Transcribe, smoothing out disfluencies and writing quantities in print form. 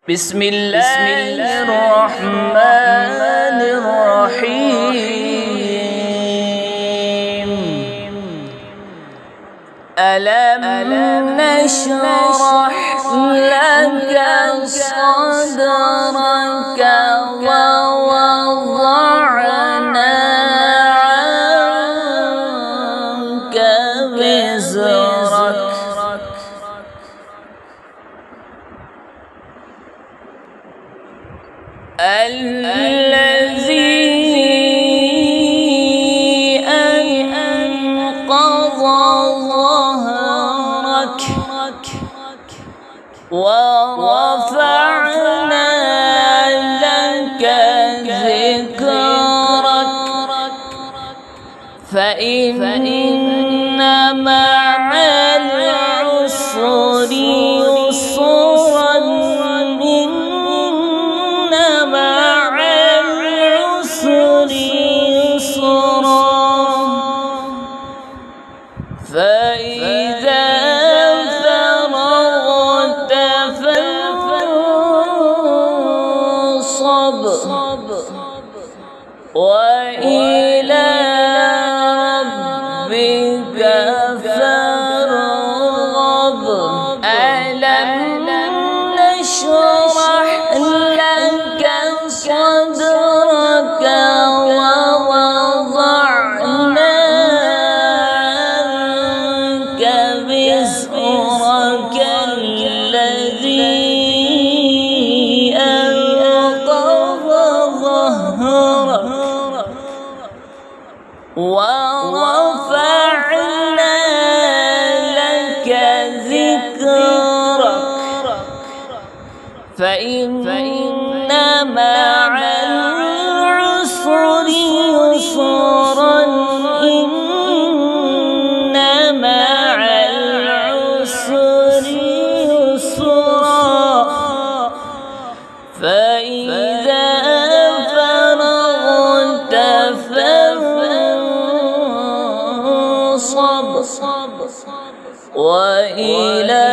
بسم الله الرحمن الرحيم. ألم نشرح لك صدرك ووضعنا عنك وزرك الذي أنقض ظهرك ورفعنا لك ذكرك فإن مع العسر يسرا فإذا فرغت فانصب وإلى ربك فارغب. ألم نشرح لك صدرك ووضعنا وزرك الذي أنقض ظهرك ورفعنا لك ذكرك فإن مع العسر يسرا إن مع العسر يسرا فإذا فرغت فانصب وإلى